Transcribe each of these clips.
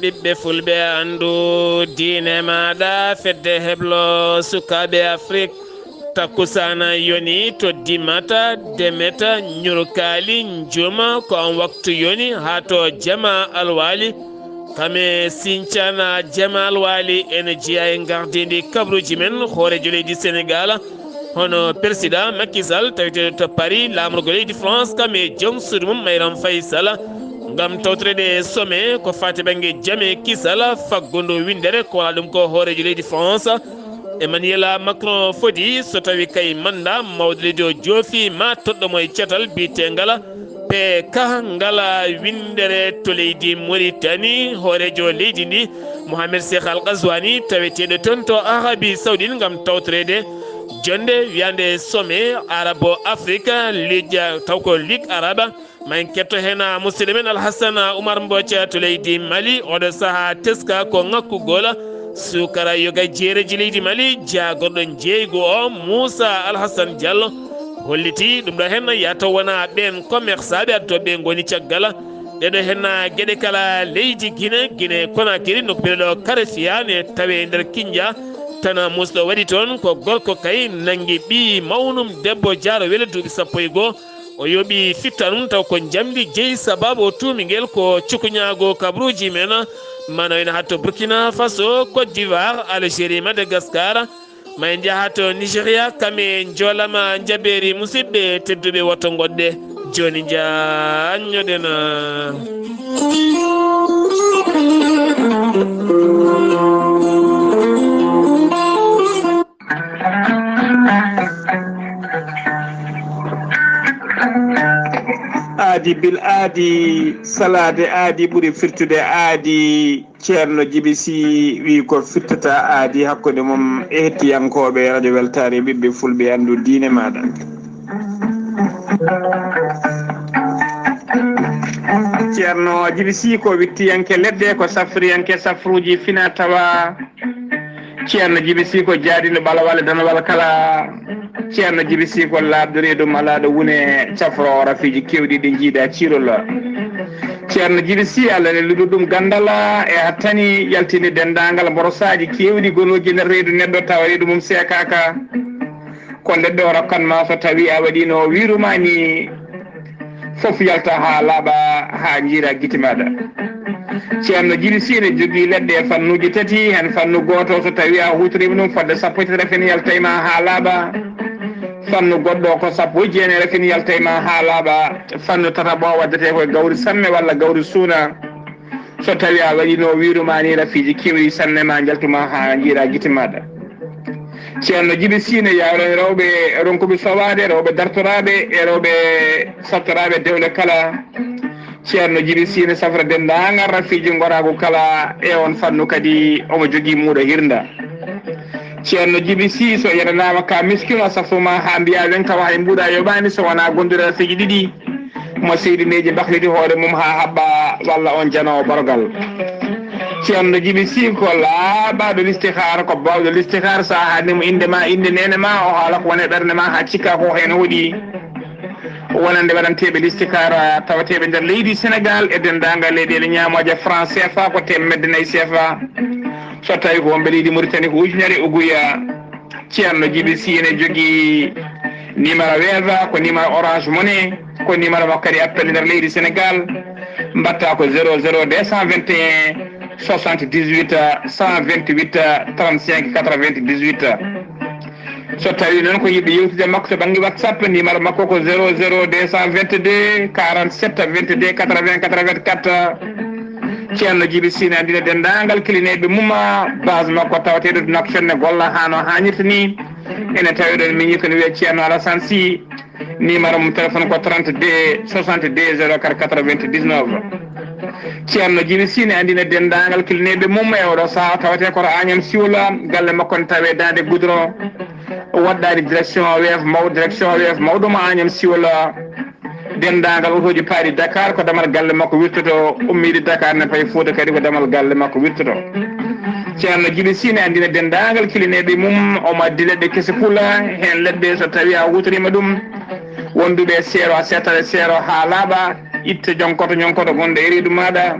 ɓiɓɓe fulɓe andu diine maɗa fedde heblo sukaɓe afrique takkusana yoni to dimata demeta ñurkali juma ko on waktu yoni ha to jama alwali kame sincana jama alwali ene jeeya e gardidi kabruji men hoorejo leydi sénégal hono président Macky Sall tawite to Paris lamrugo leydi France kame joom suudu mum Mayram Faye Sall ngam tawtorede sommet ko fati banggue jaame kisala faggudu windere ko wala ɗum ko hoorejo leydi France Emmanuel Macron foti so tawi kay manda mawde leydi o joofi ma toɗɗomo e cetal bitengala pe ka ngala windere to leydi Mauritanie hoorejo leydi ndi Mohamed Cheikh Al Ghazouani taweteɗo toon to Arabie Saoudite ngam tawtorede jonde wiyande sommet arabo afrique ligue taw ko ligue arabe ma en ketto hen musidɗo men Alhassane Oumar Mbocca to leydi Mali oɗo saaha teska ko ngakkugol sukara yoga jeereji leydi Mali jagorɗo jeeygo o Moussa Alhassane Diallo holliti ɗum ɗo hen yataw wona ɓen commerçaɓe adtoɓe goni caggal ɗeɗo hen gueɗe kala leydi Guinée Conakry nokkure ɗo Karefia ne tawe nder Kindia tan musɗo waɗi toon ko gorko kay nangui ɓi mawnum debbo jaaro wele duuɓi 11 o yooɓi fittanum taw ko jamdi jeeyi sababu o tuumiguel ko cukuñago kabruji men mana ene hatto Burkina Faso Côte d'Ivoire Algérie Madagascar ma en jaaha to Nigéria kame joolama jaɓeri musidɓe tedduɓe woto goɗɗe joni jañoɗen aadi bil aadi salade aadi ɓuuri firtude aadi ceerno Djiby Sy wi ko firtata aadi hakkude mum e hettiyankoɓe radio weltare ɓiɓɓe fulɓe andu diine maɗa ceerno Djiby Sy ko wittiyanke leɗɗe ko safriyanke safruji fina tawa ceerno Djiby Sy ko jaadino ɓalawal danawal kala ceerno Djiby Sy ko labdo reedum alaɗo wune cafro rafiji kewɗi ɗi jiiɗa cirol ceerno Djiby Sy Allah ne luɗu ɗum gandala e hattani yaltini dendagal mborosaji kewɗi gonoji nder reedu neɗɗo tawa reedu mum seekaka ko leɗɗo o rokkanma so tawi a waɗino wirumani foof yalta ha laaɓa ha jiira guite maɗa ceerno Djiby Sy ne jogui leɗɗe fannuji tati hen fannu goto so tawi a hutorima ɗum fodde 1 fen yaltayma ha laaɓa fannu goɗɗo ko 1 fen yaltayma ha laaɓa fannu tataɓo waddete koye gawri samme walla gawri suuna so tawi a waɗino wirumani rafiji kewɗi sanne ma jaltuma ha jiira guite maɗa ceerno Djiby Sy ne yawrani rewɓe ronkuɓe sowade rewɓe dartoraɓe e rewɓe sattoraɓe dewle kala ceerno Djiby Sy ne safra dendagal rafiji gorago kala e on fannu kadi omo jogui muuɗo hirda ceerno Djiby Sy so yenanama ka miskino a safruma ha mbiya wen tawa hay mbuuɗa yoɓani so wona gondude rafiji ɗiɗi mo seydineji bahliti hoore mum ha haɓɓa walla on janowo ɓorgal ceerno Djiby Sy ko laaɓaɗo listihara ko bawɗo listihara sa hannimo indema inde nene ma o haala ko wone ɓerde ma ha cikka ko hen hoɗi wonande waɗanteɓe listihara tawateɓe nder leydi Sénégal e dendagal leyɗele ñamoje franc CFA ko temedde 4 CFA so tawi ko wonɓe leydi Mauritanie ko ujunere uguya ceerno Djiby Sy ne jogui numéro Wave ko numéro Orange Money ko numéro makko kadi appel nder leydi Sénégal mbatta ko 00 221 78 128 35 98 so tawi noon ko yiɗɗo yewtude makko to banggue WhatsApp numéro makko ko 00 222 47 22 80 84 ceerno Djiby Sy ne andina dendagal kilineɓe mumma base makko tawateɗo naksonne golla ha no hannirta ni ene tawi ɗon min yitano wiye ceerno Alassane Sy numéro mum téléphone ko 32 62 04 99 ceerno Djiby Sy ne andina dendagal kilineɓe mum e oɗo saaha tawate koto Agname Siwla galle makko ne tawe dande goudron waɗɗani direction Wave mawɗuma Agname Siwla dendagal otoji paari Dakar ko damal galle makko wirtoto ummide Dakar ne payi Fouta kadi ko damal galle makko wirtoto ceerno Djiby Sy ne andina dendagal kilineɓe mum omo addi leɗɗe kese pula hen leɗɗe so tawi a wutorima ɗum wonduɓe seero a settare seero ha laaɓa itta jonkoto gonɗo e reedu maɗa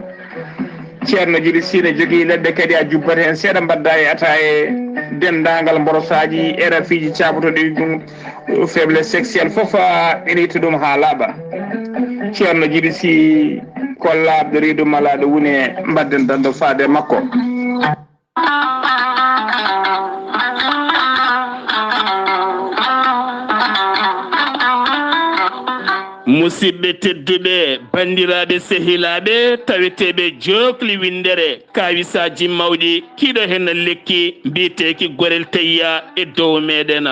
ceerno Djiby Sy ne jogii leɗɗe kadi a jubbata heen seeɗa mbadda e ata e denndaangal mborosaaji RFI ji caabotoɗi ɗum faiblesse sexuelle fof ene itta ɗum haa laaɓa ceerno Djiby Sy kollaɓe riidu malaɗo woni e mbadden dando faade makko. musidɓe tedduɓe bandiraɓe sehilaɓe taweteɓe jokli windere kawisaji mawɗi kiɗo hen lekki mbiteki gorel teyya e dow meɗen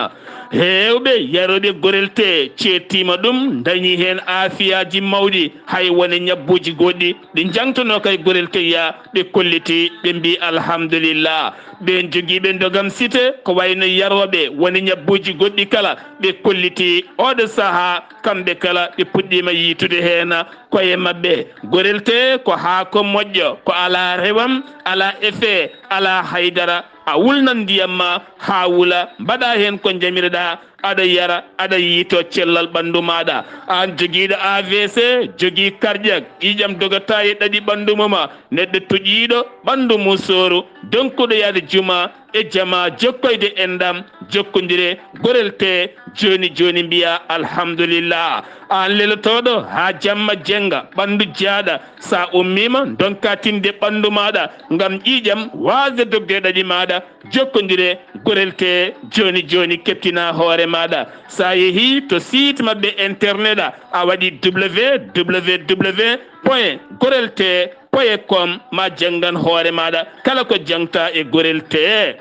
hewɓe yaroɓe gorel te cettima ɗum dañi hen afiyaji mawɗi hay wone ñabbuji goɗɗi ɗi jangtono kay gorel teyya ɓe kolliti ɓe mbi alhamdulillah ɓen joguiɓe dogam cité ko wayno yaroɓe woni ñabbuji goɗɗi kala ɓe kolliti oɗo saaha kamɓe kala ɓe puɗɗima yitude hen koye mabɓe gorel te ko haako moƴƴo ko ala rewam ala effet ala haydara a wulnan ndiyam ma ha wula mbaɗa hen ko jamireɗa aɗa yara aɗa yiito cellal ɓandu maɗa an joguiɗo AVC jogui cardiaque ƴiƴam dogata e ɗaɗi ɓandu muma neɗɗo tuƴiɗo ɓandu mum sooru donkuɗo yaade juma e jama jokkoyde endam jokkodire gorel te joni joni mbiya alhamdulillah an lelotoɗo ha jamma jenga ɓandu jaaɗa sa ummima donka tinde ɓandu maɗa ngam ƴiƴam wasde dogde ɗaɗi maɗa jokkodire gorel te joni joni keptina hoore maɗa sa yeehi to site mabɓe internet a waɗi www.gorelte.com ma jangan hoore maɗa kala ko jangta e gorel te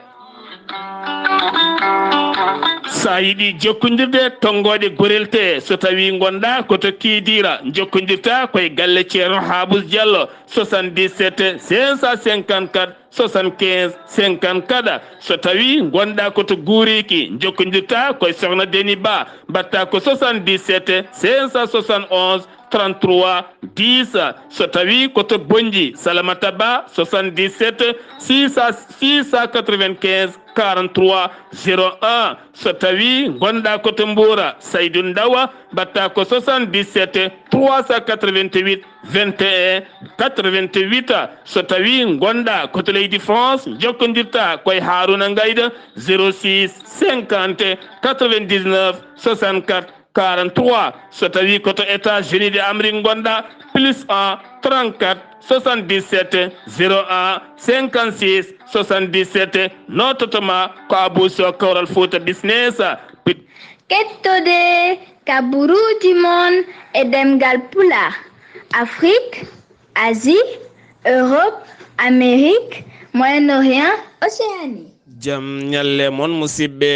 sa yiɗi jokkodirde tonggode gorel te so tawi gonɗa koto kiidira jokkodirta koye galle ceerno Habous Diallo 77 554 75 54 so tawi gonɗa koto guuriki jokkodirta koye sohna Deni Ba mbatta ko 77 571 33 10 so tawi koto Bonji Salamata Ba 77 695 43 01 so tawi gonɗa koto Mboura Saydou Ndawa mbatta ko 77 388 21 88 so tawi gonɗa koto leydi France jokkodirta koye Harouna Gayda 06 50 99 64 43 so tawi koto États-Unis d'Amérique gonɗa plus 1 34 77 01 56 77 nototoma ko Abouso Kawral Fouta Business. Kettode kaburuji mon e ɗemngal pulaar Afrique, Asie, Europe, Amérique, Moyen-Orient, Océanie. Jam nyalle mon musidɓe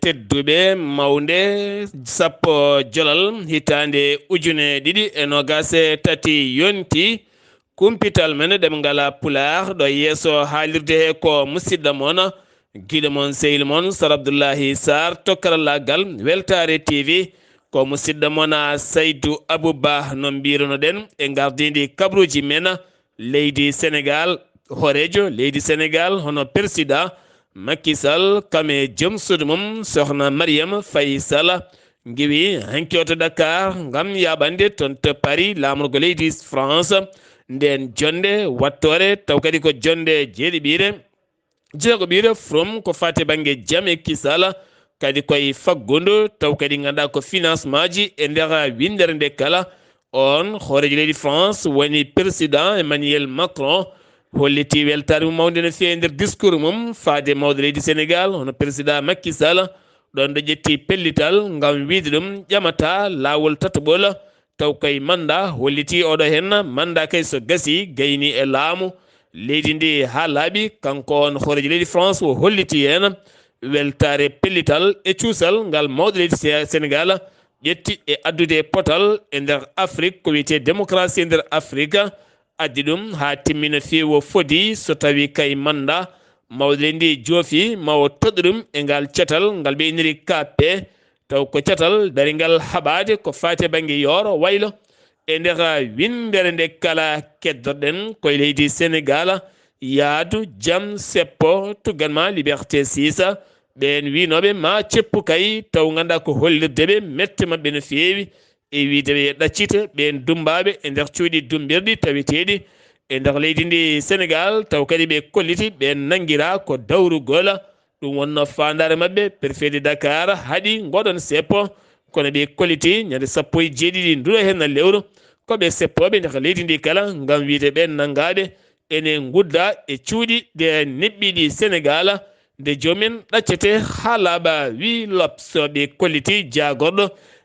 tedduɓe mawnde sappo jolal hitande ujune ɗiɗi e nogase tati yonti kumpital men ɗemngal pulaar ɗo yeeso haalirde he ko musidɗo mon guiɗo mon sehil mon Sar Abdullahi Saar to karallagal Weltare TV ko musidɗo mon Saydou Abouba no mbiruno ɗen e gardidi kabruji men leydi Sénégal horejo leydi Sénégal hono président Macky Sall kame joom suudu mum sohna Mariam Faye Sall ngiwi hankoto Dakar ngam yaɓande toon to Paris lamorgo leydi France nden jonde wattore taw kadi ko jonde jeegoɓire from ko fate banggue jaam e kisala kadi koye faggudu taw kadi ganduɗa ko financement ji e nder windere nde kala on hoorejo leydi France woni président Emmanuel Macron holliti weltare mum mawde no fewi nder discours mum faade mawde leydi Sénégal hono président Macky Sall ɗon ɗo ƴetti pellital ngam wiide ɗum ƴamata lawol tataɓol taw kay manda holliti oɗo hen manda kay so gasi gayni e laamu leydi ndi ha laaɓi kanko on hoorejo leydi France o holliti hen weltare pellital e cuusal ngal mawde leydi Sénégal ƴetti e addude potal e nder Afrique ko wiyete démocratie e nder Afrique addi ɗum ha timmina fewi o fodi so tawi kay manda mawde ndi joofi mawo toɗɗo ɗum e ngal cetal ngal ɓe iniri KP taw ko cetal daringal haɓade ko fate banggue yooro waylo e nder windere nde kala keddoɗen koye leydi Sénégal yaadu jaam seppo tugganma liberté 6 ɓen winoɓe ma ceppu kay taw ganduɗa ko hollirdeɓe mette mabɓe no fewi e wideɓe ɗaccita ɓen dumbaɓe e nder cuuɗi dumbirɗi tawiteɗi e nder leydi ndi Sénégal taw kadi ɓe kolliti ɓe nangira ko dawru gola ɗum wonno fandare mabɓe préfet de Dakar haɗi goɗon seppo kono ɓe kolliti ñande 17 nduɗo hen lewru koɓe seppoɓe nder leydi ndi kala ngam wiide ɓe nangaɓe ene gudda e cuuɗi de neɓɓiɗi Sénégal nde jomin ɗaccete ha laaɓa wi lopsoɓe kolliti jagorɗo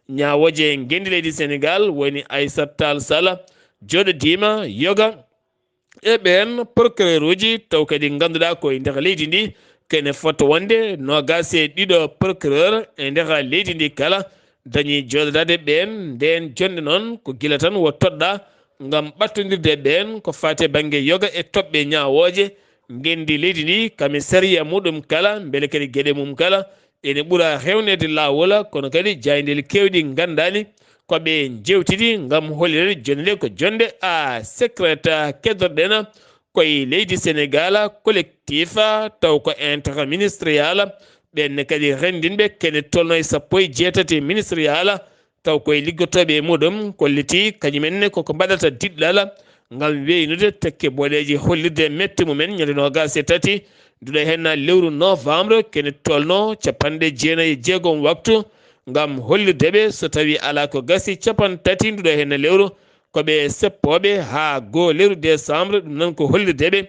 ñawoje gendi leydi Sénégal woni Aissata Tall Sall joɗodima yoga e ɓen procureur uji taw kadi ganduɗa koye nder leydi ndi kene fota wonde nogas e ɗiɗo procureur e nder leydi ndi kala dañi joɗodade ɓen nden jonde noon ko gila tan wo toɗɗa ngam ɓattodirde ɓen ko fate banggue yoga e toɓɓe ñawoje gendi leydi ndi commissariat muɗum kala beele kadi gueɗe mum kala ene ɓuura hewnede lawol kono kadi jaydel kewɗi gandani koɓe jewtidi ngam hollirede jonde nde ko jonde a secrétaire keddorɗen koye leydi Sénégal collectif taw ko interministériel ɓenne kadi rendinɓe kene tolno e 17 ministériel taw koye liggotoɓe e muɗum kolliti kañumenne koko mbaɗata diɗɗal ngam weynude tekke boɗeji hollirde metti mumen ñande nogas e tati nduɗo hen lewru novembre kene tolno 96 waktu ngam hollirdeɓe so tawi ala ko gasi 30 nduɗo hen lewru koɓe seppoɓe ha go lewru décembre ɗum noon ko hollirdeɓe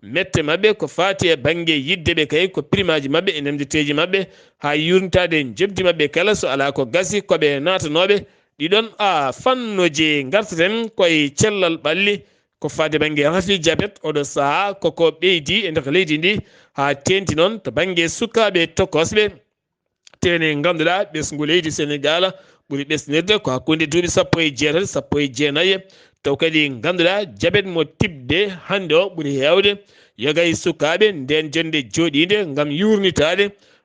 mette mabɓe ko fati e banggue yiddeɓe kay ko primaji mabɓe e ndemdeteji mabɓe ha yurnitade jebdi mabɓe kala so ala ko gasi koɓe natanoɓe ɗiɗon fannuji gartaten koye cellal ɓalli ko fade banggue rafi diabet oɗo saaha koko ɓeydi e nder leydi ndi ha tenti noon to banggue sukaɓe tokosɓe tene ganduɗa ɓesgu leydi Sénégal ɓuuri ɓesnirde ko hakkude duuɓi 17 19 taw kadi ganduɗa diabet mo tibde hande o ɓuuri hewde yoga e sukaɓe nden jonde joɗide ngam yurnitade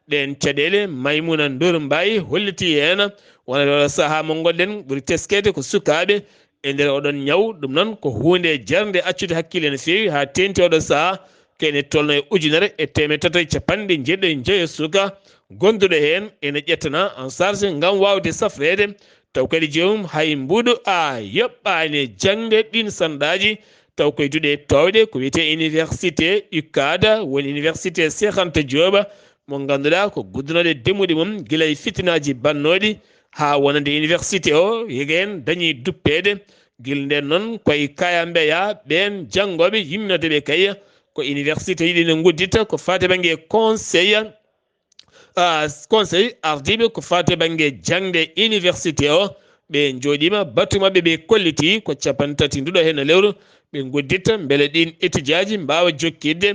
ɗen caɗele Maymouna Ndour Mbaye holliti hen wona oɗo saaha mo gonɗen ɓuuri teskede ko sukaɓe e nder oɗon ñaw ɗum noon ko hunde jarde accude hakkille no fewi ha tenti oɗo saaha kene tolno e ujunere e temedde tati e capanɗe jeeɗiɗo e joyi suka gonduɗo hen ene ƴettana en charge ngam wawde safrede taw kadi jomum hay mbuɗo yoɓɓani jangde ɗin sanɗaji taw koye duuɗe towɗe ko wiyete université UCAD woni université Cheikh Anta Diop mo ganduɗa ko guddunoɗe demuɗe mum guila e fitinaji bannoɗi ha wonande université o yegen dañi duppede guila nden noon koye kaya mbeya ɓen janggoɓe yimnodeɓe kay ko université yiɗi ne guddita ko fate banggue conseil ardiɓe ko fate banggue jangde université o ɓe joɗima battu mabɓe ɓe kolliti ko 30 nduɗo hen lewru ɓe gudditta beele ɗin étudiaji mbawa jokkidde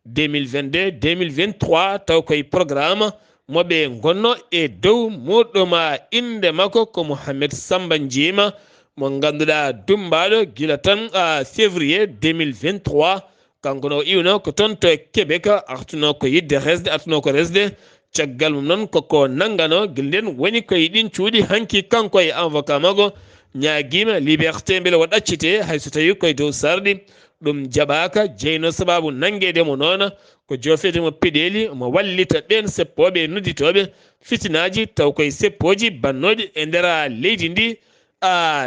2022 2023 taw koye programme moɓe gonno e dow muɗum inde makko ko Mouhamed Samba Djima mo ganduɗa dumbaɗo guila tan février 2023 kanko no iwno ko toon to Québec artuno ko yidde resde artuno ko resde caggal mum noon koko nanggano guila nden woni koye ɗin cuuɗi hanki kanko e avocat mago ñaguima liberté beele o ɗaccite hayso tawi koye dow sarɗi ɗum jaɓaka jeyno sababu nanguedemo noon ko jofetemo peɗeli mo wallita ɓen seppoɓe nodditoɓe fitinaji taw koye seppoji bannoɗi e nder leydi ndi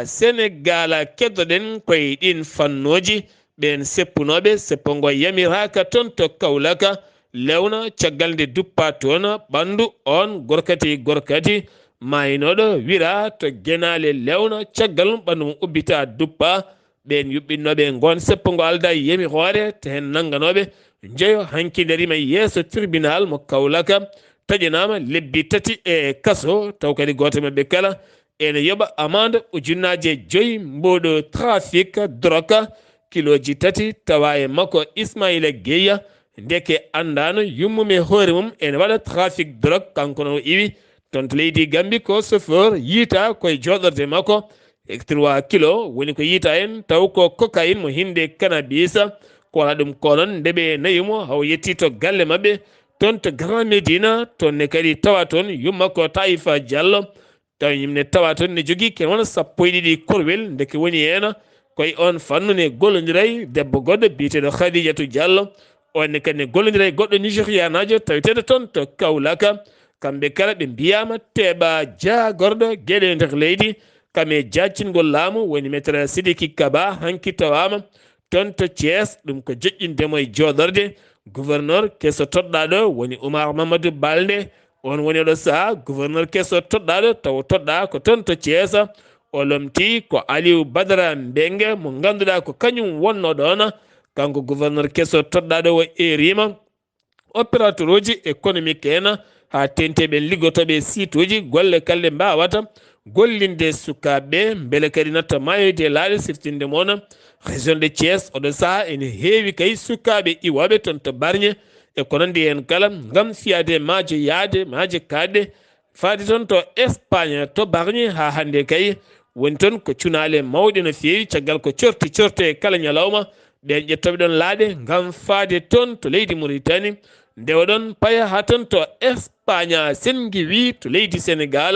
Sénégal keddoɗen koye ɗin fannoji ɓen seppunoɓe seppongo yamiraka toon to Kaolaka lewna caggal nde duppa toon ɓandu on gorkati maynoɗo wira to guenale lewna caggal ɓandu mum ubbita duppa ɓen yuɓɓinnoɓe gon seppongo alda yemi hoore to hen nangganoɓe jeeyo hanki darima yeeso tribunal mo Kaolaka taƴanama lebbi tati e kaso taw kadi goto mabɓe kala ene yoɓa amende ujunnaje 5 mboɗo trafic drogue kiloji tati tawa e makko Ismaïla Gueye ndeke andano yummume hoore mum ene waɗa trafic drogue kanko no iwi toon to leydi Gambie ko chauffeur yiita koye joɗorde makko 3 kilo woni ko yiita en taw ko cocaïne mo hinde cannabis ko wala ɗum konon ndeɓe nayimo haw yetti to galle mabɓe toon to Grand Médina toon kadi tawa toon yumma ko Taifa Diallo taw yimne tawa toon ne jogui ken wona 12 korwel ndeke woni hen koye on fannu ne gollodiray debbo goɗɗo biyeteɗo Khadijatou Diallo onne kadi ne gollodira e goɗɗo nigérianajo taweteɗo toon to Kaolaka kamɓe kala ɓe mbiyama teeɓa jagorɗo gueɗe nder leydi kame jaccingol laamu woni maître Sidiki Kaba hanki tawama tonto Thiès ɗum ko joƴƴindemo e jodorde gouverneur keso toɗɗaɗo woni Oumar Mamadou Balde on woni ɗo saha gouverneur keso toɗɗaɗo taw toɗɗa ko tonto Thiès o lomti ko Aliou Badara Mbengue mo ganduɗa ko kañum wonno ɗon kanko gouverneur keso toɗɗaɗo o erima opérateur uji économique en ha tenteɓe liggotoɓe site uji golle kalde mbawata gollinde sukaɓe beele kadi natta mayoyde laaɗe siftinde moon région de Thiès oɗo saaha ene heewi kay sukaɓe iwoɓe toon to Bargné e ko nandi hen kala gam fiyade maaje yaade maaje kaɗɗe faade toon to Espagne to Bargné ha hande kay woni toon ko cunale mawɗe no feewi caggal ko corte kala ñalawma ɓen ƴettoɓe ɗon laaɗe gam faade toon to leydi Mauritanie ndewa ɗon paya ha toon to Espagne sengi wi to leydi Sénégal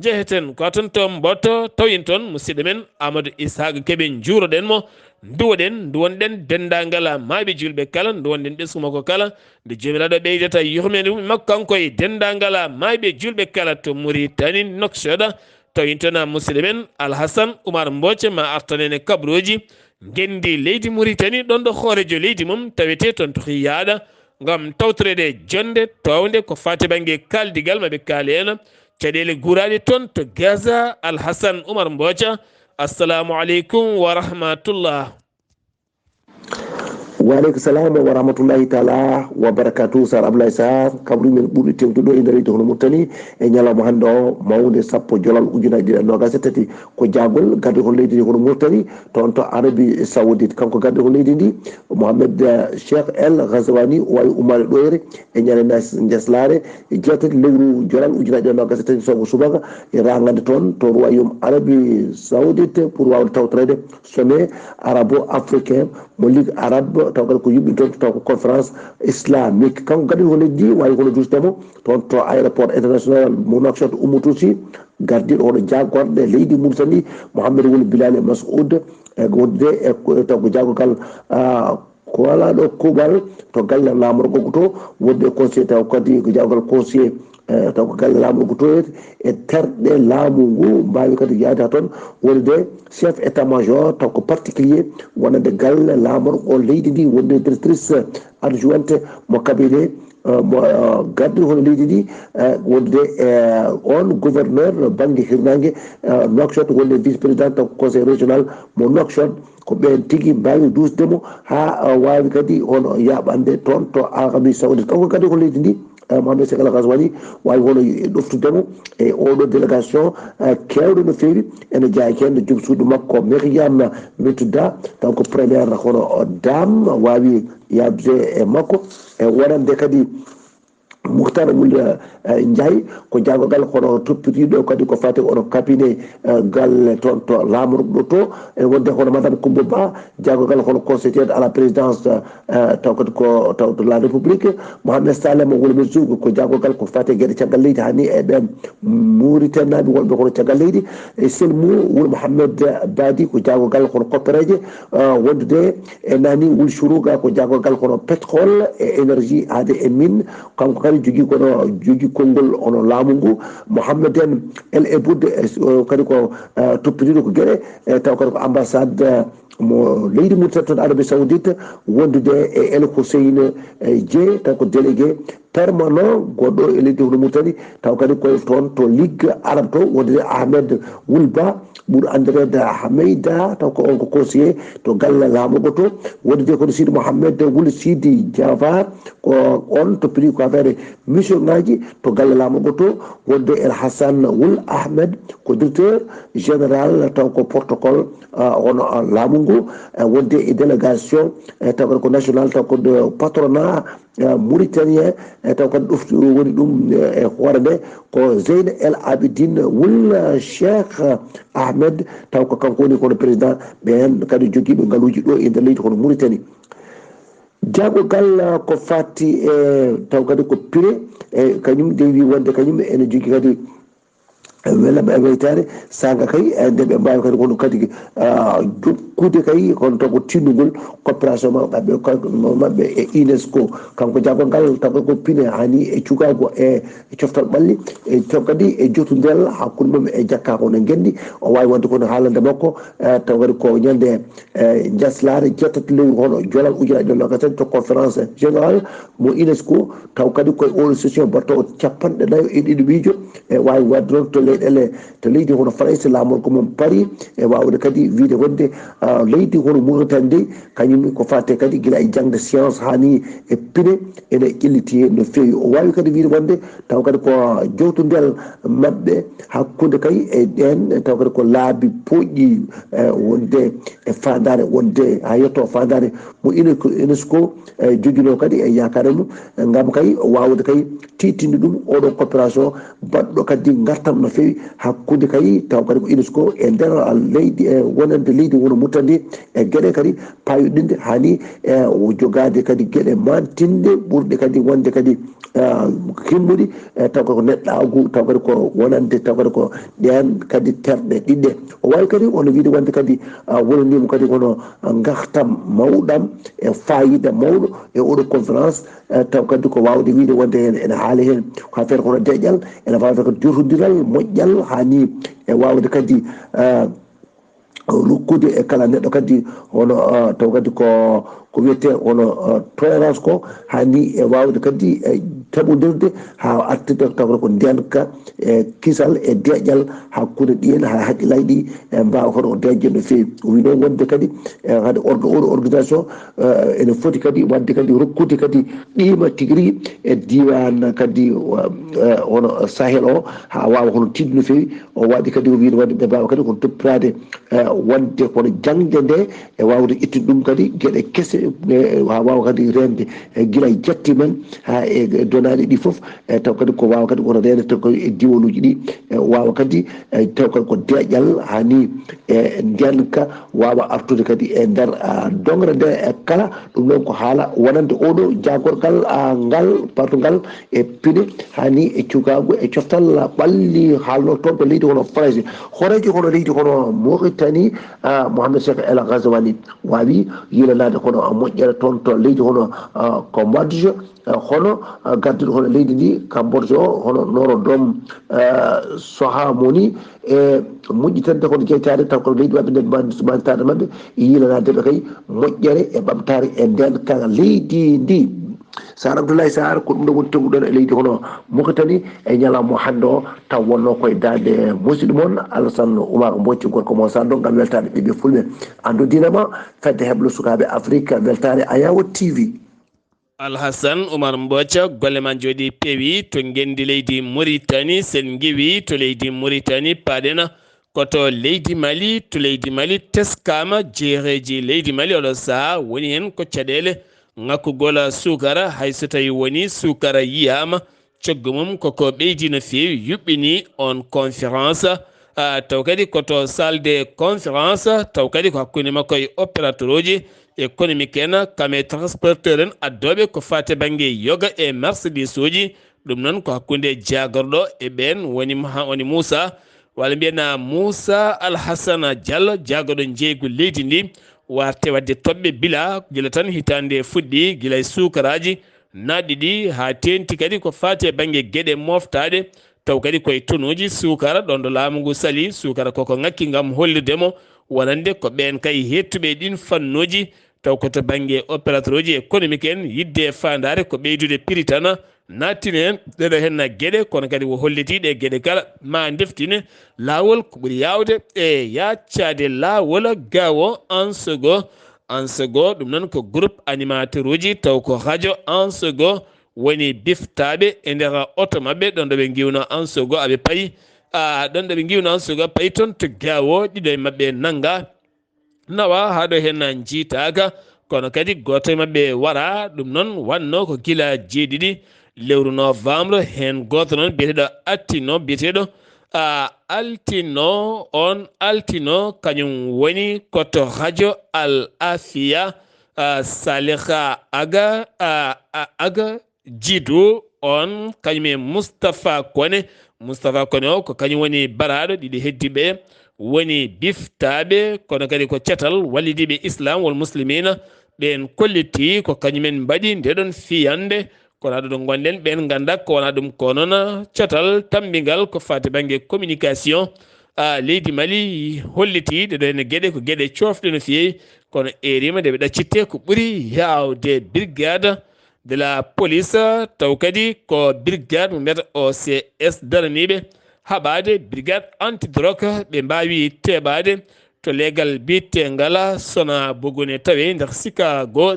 jeheten ko toon to mboto tawin toon musidɗo men Amadou Ishaqa Kébé juuroɗen mo duwonɗen dendagal maaɓe julɓe kala duwonɗen ɓesgu makko kala nde jomiraɗo ɓeydata yuhmede makko kanko e dendagal maaɓe julɓe kala to Mauritanie Nouakchott tawin toon musidɗo men Alhassane Oumar Mbocce ma artanen e kabroji gendi leydi Mauritanie ɗon ɗo hoorejo leydi mum tawete toon to yaada gam tawtorede jonde towde ko fati banggue kaldigal maɓe kaali en caɗele guuraɗe toon to Gaza Alhassane Oumar Mbocca assalamu aleykum wa rahmatullah. Waaleykum salam wa rahmatullahi taala wa barakatuh. Sar Abdullahi Saar kabri men ɓurɗi tewtuɗo e nder leydi hono Mauritanie e ñalawma hande o mawnde sappo jolal ujunaji ɗiɗi e nogas e tati ko jagol gadde hono leydi ndi hono Mauritanie toon to Arabie Saoudite kanko gadde hono leydi ndi Mohamed Cheikh El Ghazouani o wawi ummade ɗoyre e ñande jeslare e jeetati lewru jolal ujunaji ɗiɗi e nogas e tati sowgo subaka e ragande toon to royaume Arabie Saoudite pour wawde tawtorede sommet arabo africain mo ligue arabe taw kadi ko yimɓe toon taw ko conférence islamique kanko kadi ko leddi wawi kono dustemo toon to aéroport international mo Nouakchott ummotosi gardiɗo hono jagorɗe leydi Mauritanie Mouhamed Wuli Bilal Masoud e wonde e taw ko jagogal ko wala ɗo kuuɓal to galle lamorgo to wonde conseiller taw kadi ko jagogal conseiller taw ko galle laamu ngu toyete e terɗe laamu ngu mbawi kadi yaade ha toon wonde chef état major taw ko particulier wonande galle laamorgo leydi ndi wonde directrice adjointe mo cabinet mo gaddi hono leydi ndi wonde on gouverneur banggue hirnangue Nouakchott wonde vice président taw conseil régional mo Nouakchott ko ɓen tigui mbawi dusdemo ha wawi kadi hono yaɓande toon to Arabie Saoudite kanko kadi ko leydi ndi Mohamed Cheikh El Ghazouani wawi hono ɗoftudemo e oɗo délégation kewɗo no fewi ene jaaki hen joom suudu makko Myriam Mitouda taw ko premiére hono dame wawi yabde e makko e wonande kadi Moukhtar Wul Ndiaye ko jagogal hono toppitiɗo kadi ko fati oɗo cabinet galle toon to lamorɗo to e wonde hono madame Coumba Ba jagogal hono conseillère à la présidence taw kadi ko taw de la république Mohamed Salem Wulmi Zoug ko jagogal ko fati gueɗe caggal leydi hani e ɓen Mauritanaɓe wonɓe hono caggal leydi e Selmou Wul Mohamed Badi ko jagogal hono koppereje wondude e nani Wul Chourouga ko jagogal hono pétrole et énergie haade e mine kanko kadi jogui kono jogui konngol ono laamu ngu Mohammeden El Eboud kadi ko toppitiɗo ko gueɗe taw kadi ko ambassade mo leydi Mauritanie toon Arabie Saoudite wondude e El Hussein Dieng taw ko délégué permanent goɗɗo e leydi hono Mauritanie taw kadi koye toon to ligue arabe to wondude Ahmed Wulba ɓuuri andirede Hameyda taw ko on ko conseiller to galle laamugo to wondude kono Sidi Mohamed Wul Sidi Diavar ko on toppiti ko affaire mission ngaji to galle laamugo to wondude El Hassan Wul Ahmed ko directeur général taw ko protocole ono laamu ngu wonde e délégation taw ko national taw ko patronat mauritanien taw kadi ɗofti woni ɗum e hoore nde ko Zeyne El Abidine Wul Cheikh Ahmed taw ko kanko woni kono président ɓen kadi joguiɓe ngaaluji ɗo e nder leydi kono Mauritanie jagogal ko fatti e taw kadi ko pire e kañum dewi wonde kañum ene jogui kadi welaɓe weytare saga kay nde ɓe mbawi kadi kono kadi joom rokkude kay hono to ko tinnugol coopération mabɓe e UNESCO kanko jagol ngal taw ko pine hani e cukago e coftal ɓalli e taw kadi e jotudel hakkude mum e jakkako no gendi o wawi wonde kono haalande makko taw kadi ko ñande jaslare jettati lewru hono jolal ujunaji ɗon nogas to conférence général mo UNESCO taw kadi koye oɗo session batta o capanɗe nayo e ɗiɗi miijo e wawi wadde noon to leyɗele to leydi hono France lamol ko mum paari e wawde kadi wiide wonde leydi hono Mauritanie de kañum ko fate kadi guila e jangde science hani e pine ene ƴelliti no fewi o wawi kadi wiide wonde taw kadi ko jowtodel mabɓe hakkude kay e ɗen taw kadi ko laabi poƴƴi wonde e fandare wonde ha yetto fandare mo UNESCO joguino kadi e yakare mum gam kay wawde kay titinde ɗum oɗo coopération baɗɗo kadi gartam no fewi hakkude kay taw kadi ko UNESCO e nder leydi e wonande leydi wono Mauritanie e gueɗe kadi payuɗinde hani jogade kadi gueɗe mantinde ɓurɗe kadi wonde kadi himmuɗi taw kadi ko neɗɗagu taw kadi ko wonande taw kadi ko ɗen kadi terɗe ɗiɗɗe o wawi kadi ono wiide wonde kadi wonanimo kadi kono gartam mawɗam e fayida mawɗo e oɗo conférence taw kadi ko wawde wiide wonde hen ene haali hen ko affaire kono deƴƴal ene wawde kadi jotodiral moƴƴal hani e wawde kadi lukkude e kala neɗɗo kadi hono taw kadi ko wiyete hono tolérance ko hani e wawde kadi taɓodirde ha artide taw ko ndenka e kisal e deƴƴal hakkude ɗiyen ha haqqillaji ɗi e mbawa hono deƴƴe no fewi o wi noon wonde kadi hade oɗo organisation ene foti kadi wadde kadi rokkude kadi ɗima tigui rigui e diwan kadi hono Sahel o ha wawa hono tidde no fewi o waɗi kadi o wiide wonde ɓe mbawa kadi kono toppirade wonde kono jangde nde e wawde ittude ɗum kadi gueɗe kese ha wawa kadi rende guila e jatti men ha e donaɗi ɗi foof taw kadi ko wawa kadi kono rende taw kadi e diwanuji ɗi wawa kadi taw kadi ko deƴƴal hani e ndenka wawa artude kadi e nder dongre nde e kala ɗum noon ko haala wonande oɗo jagorgal ngal partugal e pine hani e cukago e coftal ɓalli haalno toon to leydi hono France horeji hono leydi hono Mauritanie Mohamed Cheikh El Ghazouani wawi yilanade kono moƴƴere toon to leydi hono Cambodge hono gadduɗo hono leydi ndi Cambodge o hono noro doom Sohamoni e moƴƴitande kono jeytade taw kono leydi mabɓe nden mantade mabɓe yilanadeɓe kay moƴƴere e ɓamtare e nden ka leydi ndi Saar Abdoulahi Saar ko ɗum ɗo woni tonguɗon e leydi hono Mauritanie e ñalawma hande o taw wonno koye dande musidɗo moon Alassane Oumar Mbocci gorko mo Sando gam weltade ɓiɓɓe fulɓe andu dinama fedde heblo sukaɓe Afrique weltare Ayawo TV. Alhassane Oumar Mbocca golle ma jooɗi peewi to gendi leydi Mauritanie sen geewi to leydi Mauritanie paɗena koto leydi Mali to leydi Mali teskama jeereji leydi Mali oɗo saaha woni hen ko caɗele ŋakkugol sukara hayso tawi woni sukara yiyama coggu mum koko ɓeydi no fewi yuɓɓini on conférence taw kadi koto salle de conférence taw kadi ko hakkude makko e opérateur uji économique en kame transporteur en addoɓe ko fate banggue yoga e marchandise uji ɗum noon ko hakkude jagorɗo e ɓen woni Moussa walla mbiyana Moussa Alhassane Diallo jagorɗo jeygu leydi ndi warte wadde toɓɓe gila tan hitande fuɗɗi guila e sukaraji naɗɗi ɗi ha tenti kadi ko fate banggue gueɗe moftade taw kadi koye tonuji sukara ɗon ɗo laamu ngu sali sukara koko ngakki gam hollidemo wonande ko ɓen kay hettuɓe ɗin fannuji taw koto banggue opérateur uji économique en yidde fandare ko ɓeydude prix tan nattine hen ɗeɗo henna gueɗe kono kadi wo hollitiɗe gueɗe kala ma deftine lawol ko ɓuuri yawde e yaccade lawol gawo en second ɗum noon ko groupe animateur uji taw ko radio en second woni biftaɓe e nder auto mabɓe ɗon ɗo ɓe giwno en second aɓe paayi ɗon ɗo ɓe giwno en second paayi toon to gawo ɗiɗo e mabɓe nanga nawa haɗo hen jiitaka kono kadi goto e mabɓe wara ɗum noon wanno ko gila jeeɗiɗi lewru novembre hen goto noon biyeteɗo attino biyeteɗo altino kañum woni koto radio Al Afia Saliha aga jiidu on kañum e Moustapha Kone o ko kañum woni baraɗo ɗiɗi heddiɓe woni biftaɓe kono kadi ko cetal wallidiɓe islam wal muslimina ɓen kolliti ko kañumen mbaɗi ndeɗon fiyande kono aɗa gonɗen ɓen ganda ko wona ɗum ko noon cetal tambigal ko fati banggue communication leydi Mali holliti ɗeɗo ene gueɗe ko gueɗe cofɗe no fewi kono erima nde ɓe ɗaccitte ko ɓuuri yawde brigade de la police taw kadi ko brigade mo mbiyata OCS daraniɓe haɓade brigade antidrogue ɓe mbawi teɓade to legal bittengal sona bogone tawe nder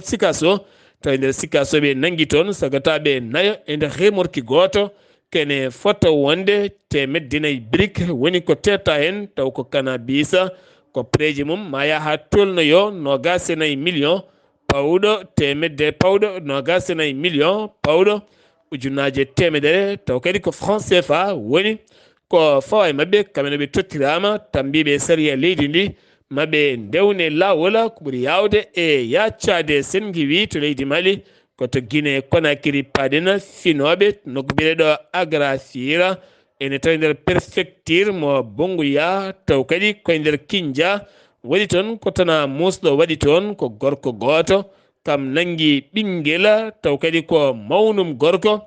sikaso tawi nder sikaso ɓe nangui toon sagataɓe nayo e nder remorki goto kene fota wonde temedde nayyi brique woni ko tetta hen taw ko cannabis ko préji mum ma yaha tolnoyo 24 million pawɗo temedde pawɗo 24 million pawɗo ujunnaje temedere taw kadi ko franc CFA woni ko fawa e mabɓe kamɓe ɓe tottirama tambiɓe sariya leydi ndi maɓe ndewne lawola ko ɓuuri yawde e yaccade sengi wi to leydi Mali koto Guinée Conakry paɗena finoɓe nokko mbiyeɗo Agrafira ene tawi nder préfecture mo Bongoya taw kadi koye nder Kindia waɗi toon ko tana musɗo waɗi toon ko gorko goto kam nangui ɓinguel taw kadi ko mawnum gorko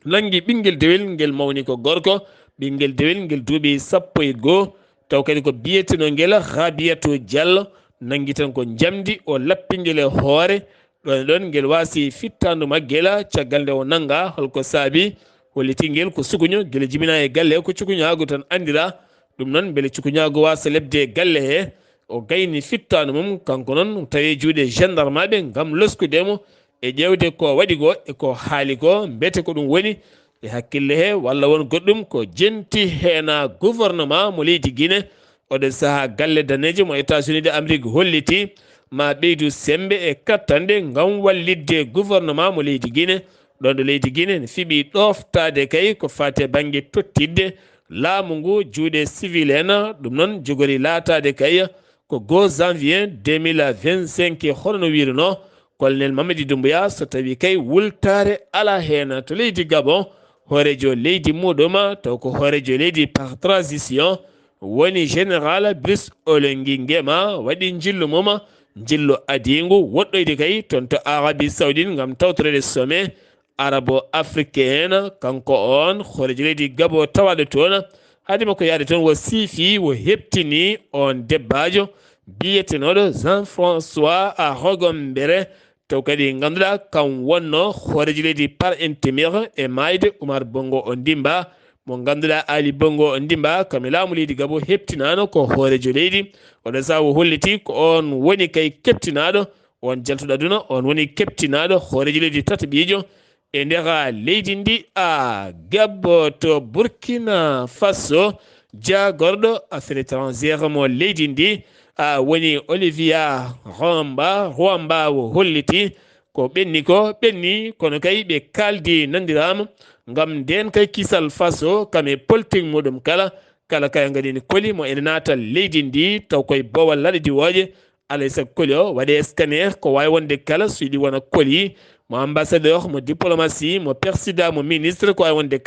nangui ɓinguel dewel nguel mawni ko gorko ɓinguel dewel nguel duuɓi 11 taw kadi ko biyeteno nguel Rabiatou Diallo nangui tan ko jamdi o lappinguel e hoore ɗon ɗon nguel wasi fittandu maggel caggal nde o nanga holko saabi holliti nguel ko sukuño guila jibina e galle ko cukuñagu tan andira ɗum noon beele cukuñagu wasa lebde galle he o gayni fittandu mum kanko noon tawi juuɗe gendarme ɓe gam loskudemo e ƴewde ko waɗi ko e ko haali ko mbete ko ɗum woni e hakkille he walla won goɗɗum ko jenti hena gouvernement mo leydi Guinée oɗo saaha galle danejo mo États-Unis d'Amérique holliti ma ɓeydu sembe e kattande gam wallidde gouvernement mo leydi Guinée ɗon ɗo leydi Guinée ne fiiɓi ɗoftade kay ko fate banggue tottidde laamu ngu juuɗe civil en ɗum noon jogori laatade kay ko 2 janvier 2025 hono wirno colonel Mamadi Doumbouya so tawi kay wultare ala hen to leydi Gabon hoorejo leydi muɗum taw ko hoorejo leydi par transition woni général Brice Oligui Nguema waɗi jillu mum jillu adingu woɗɗoyde kay toon to Arabie Saoudite gam tawtorede sommet arabo africaine kanko on hoorejo leydi Gabon tawaɗo toon haadima ko yaade toon wo siifi wo heptini on debbajo biyetenoɗo Jean-François Rogombere taw kadi ganduɗa kam wonno hoorejo leydi par intémire e mayde Oumar Bongo o Ndimba mo ganduɗa Ali Bongo o Ndimba kam laamu leydi Gabon heptinano ko hoorejo leydi oɗo saha o holliti ko on woni kay keptinaɗo on jaltuɗo aduna on woni keptinaɗo hoorejo leydi tataɓijo e nder leydi ndi Gabbo to Burkina Faso jagorɗo affaire étrangére mo leydi ndi woni Olivia Rwamba o holliti ko ɓenni kono kay ɓe kaldi nandirama gam nden kay kisal faso kame politique muɗum kala kay gadini koli mo ene nata leydi ndi taw koye bowal laɗadi woje alay saago koli o waɗe scanner ko wawi wonde kala so yiiɗi wona koli mo ambassadeur mo diplomatie mo président mo ministre ko wawi wonde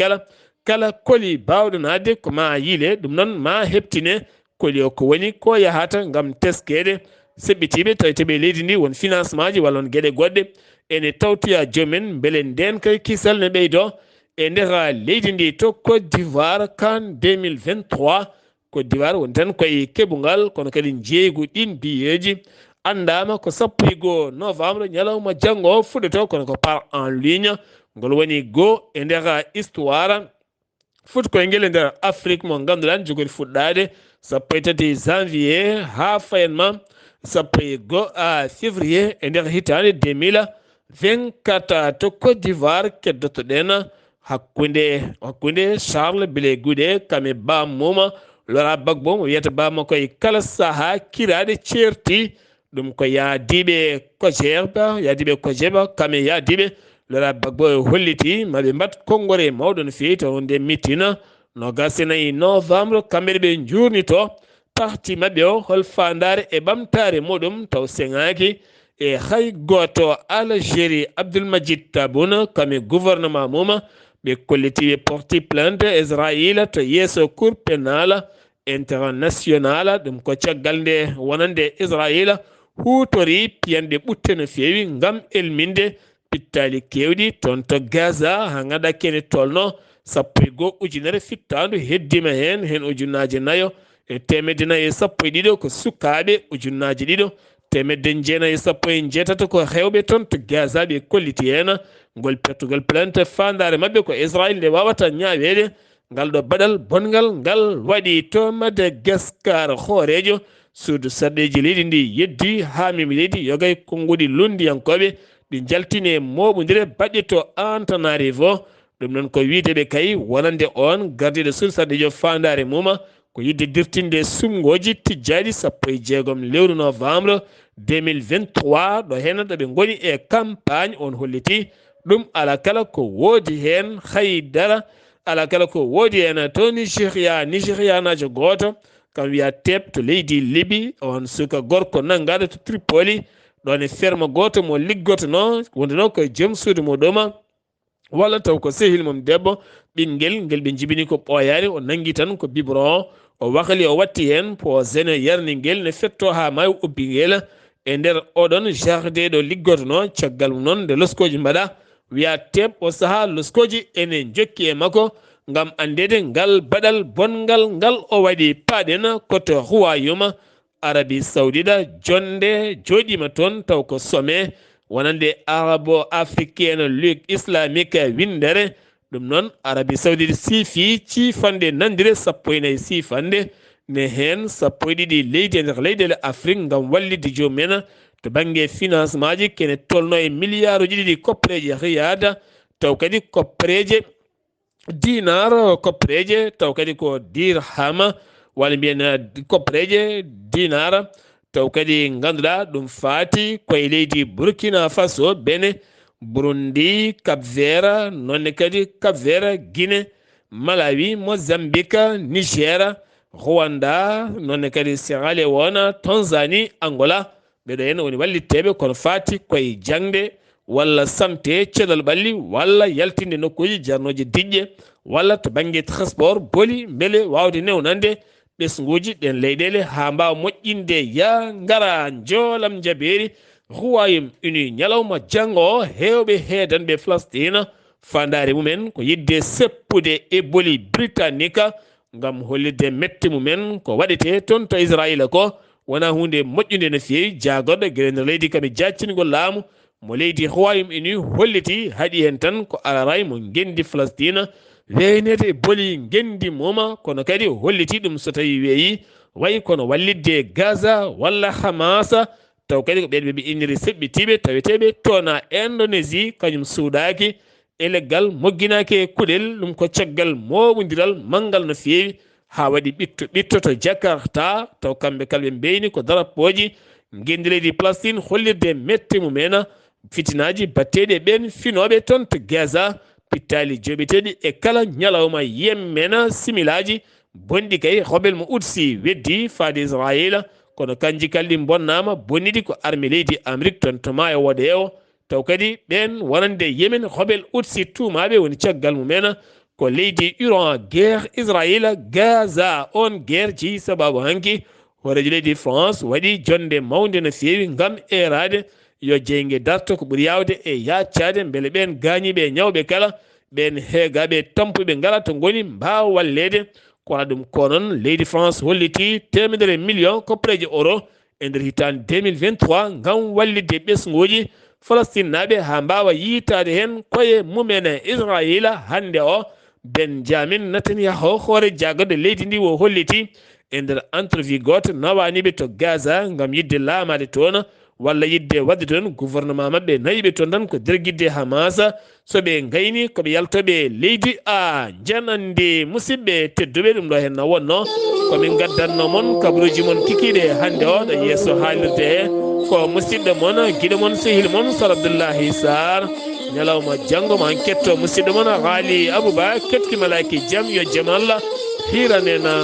kala koli bawɗo nadde ko ma yiile ɗum noon ma heptine koli o ko woni ko yahata gam teskede seɓɓitiɓe tawi teɓe leydi ndi won financement ji walla on gueɗe goɗɗe ene tawtoya jomumen beele nden kay kisal ne ɓeydo e nder leydi ndi to Côte d'Ivoire CAN 2023 Côte d'Ivoire woni tan koye keɓugal kono kadi jeygu ɗin biyeji andama ko 1 novembre ñalawma janggo fuɗɗoto kono ko par en ligne ngol woni go e nder histoire fuut koye ngel e nder Afrique mo ganduɗa jogori fuɗɗade 3 janvier ha fayenma 1 février e nder hitande 2024 to Côte d'Ivoire keddotoɗen hakkude Charles Blé Goudé kame bammuma Laurent Gbagbo mo wiyata bamma koye kala saaha kiraɗe ceerti ɗum ko yaadiɓe kojeba kame yaadiɓe Laurent Gbagbo e holliti maɓe mbat konngore mawɗo no fewi taw nde mitina 24 novembre kamɓe ɓe jurnito parti mabɓe o hol fandare e ɓamtare muɗum taw seŋaki e hay goto Algérie Abdelmadjid Taboun kame gouvernement mum ɓe kolliti ɓe porti plainte Israël to yeeso cour pénal international ɗum ko caggal nde wonande israila hutori piyande ɓutte no feewi ngam elminde pittali kewɗi toon to gaza ha ganduɗa kene tolno 1 fittandu heddima hen ujunnaje nayo e temedde nayyi e sappo e ɗiɗo ko sukaɓe ujunnaje ɗiɗo temedde jeenayyi e sappo e jeetato ko hewɓe toon to gaza ɓe kolliti hen ngol pertugal plante fandare mabɓe ko israil nde wawata ñawede ngal ɗo baɗal bongal ngal waɗi to Madagascar hoorejo suudu sarɗeji leydi ndi yeddi ha mimi leydi yogay konguɗi lundiyankoɓe ɗi jaltini moɓodire baɗɗe to Antananarivo ɗum noon ko wideɓe kay wonande on gardiɗo suudu sarɗejo fandare muma ko yidde dirtinde sumgoji tijjaɗi 16 lewru novembre 2023 ɗo hen ɗoɓe goni e campagne on holliti ɗum ala kala ko woodi hen haydara ala kala ko woodi hen to nigéria najo goto kam wiya teb to leydi Libi on suka gorko naggaɗo to Tripoli ɗon e ferme goto mo liggotono wonduno ko joom suudu muɗuma walla taw ko sehil mum debbo ɓinguel ngel ɓe jibini ko ɓooyani o nanggui tan ko biberon o wakali o watti hen posene yarni ngel ne fetto ha mawi ubbi ngel e nder oɗon jardin ɗo liggotono caggal mum noon nde loskoji mbaɗa wiya teb o saaha loskoji ene jokki e makko ngam andede ngal baɗal bongal ngal o waɗi paaɗen koto huwayuma Arabie Saoudite jonde joɗima toon taw ko sommet wonande arabo africaine ligue islamique windere ɗum noon Arabie Saoudite siifi ciifande nandire 14 siifande ne hen 12 leydi e nder leyɗele Afrique ngam wallide jomumen to banggue financement ji kene tolno e milliard uji ɗiɗi koppareje riyada taw kadi koppareje dinar koppareje taw kadi ko dirham walla mbiyen koppareje dinar taw kadi ganduɗa ɗum faati koye leydi Burkina Faso Benin Burundi Cap Vert nonne kadi Cap Vert Guinée Malawi Mozambique Niger Rwanda nonne kadi Sierra Leone Tanzanie Angola ɓeɗo hen woni wallitteɓe kono faati koye jangde walla samte celal ɓalli walla yaltinde nokkuji jarnoje diƴƴe walla to banggue transport booli beele wawde newnande ɓesguji ɗen leyɗele ha mbawa moƴƴinde ya gara joolam jabeeri Royaume Uni ñalawma janggo o hewɓe heedanɓe Palestine fandare mumen ko yidde seppude e booli britannique ngam hollirde mette mumen ko waɗete toon to Israila ko wona hunde moƴƴude no feewi jagorɗo gueɗe nder leydi kamɓe jaccingol laamu mo leydi Royaume Uni holliti haaɗi hen tan ko araray mo gendi Palestine weynede booli gendi muma kono kadi holliti ɗum so tawi weeyi wayi kono wallidde Gaza walla Hamasa taw kadi ko ɓeɗe ɓe inniri seɓɓitiɓe taweteɓe toona Indonésie kañum suuɗaki e leggal mogginaki e kuɗel ɗum ko caggal moɓodiral manggal no feewi ha waɗi ɓitto to Jakarta taw kamɓe kala ɓe mbeyni ko darapoji gendi leydi Palestine hollirde mette mumen fitinaji batteɗi e ɓen finoɓe toon to Gaza pittali joɓeteɗi e kala ñalawma yemmena similaji bonɗi kay hobel mo utsi weddi faade Israila kono kanji kalɗi bonnama bonniɗi ko armée leydi Amérique toon to maayo wode o taw kadi ɓen wonande Yemen hobel utsi tumaɓe woni caggal mumen ko leydi Iran guerre Israila Gaza on guerre jeeyi sababu hanki horejo leydi France waɗi jonde mawde no feewi ngam erade yo jeygue darto ko ɓuuri yawde e yaccade beele ɓen gañiɓe ñawɓe kala ɓen heegaɓe tampuɓe ngala to goni mbawa wallede kono ɗum ko noon leydi France holliti 100 millions koppareje euro e nder hitande 2023 ngam wallidde ɓesguji Palestine naɓe ha mbawa yitade hen koye mumen Israila hande o Benjamin Netanyahu hoore jagorde leydi ndi o holliti e nder entrevue goto nawaniɓe to Gaza ngam yidde laamade toon walla yidde wadde toon gouvernement mabɓe nayiɓe toon tan ko derguidde Hamasa soɓe gayni koɓe yaltoɓe leydi a janande musidɓe tedduɓe ɗum ɗo hen wonno komin gaddanno moon kabaruji moon kikiɗe hande o ɗo yesso haalirde he ko musidɗo moon guiɗo moon sehil moon Sar Abdullahi Saar ñalawma janggo ma ketto musidɗo moon haali Abouba ketki malaki jaam yo jaam Allah hiranena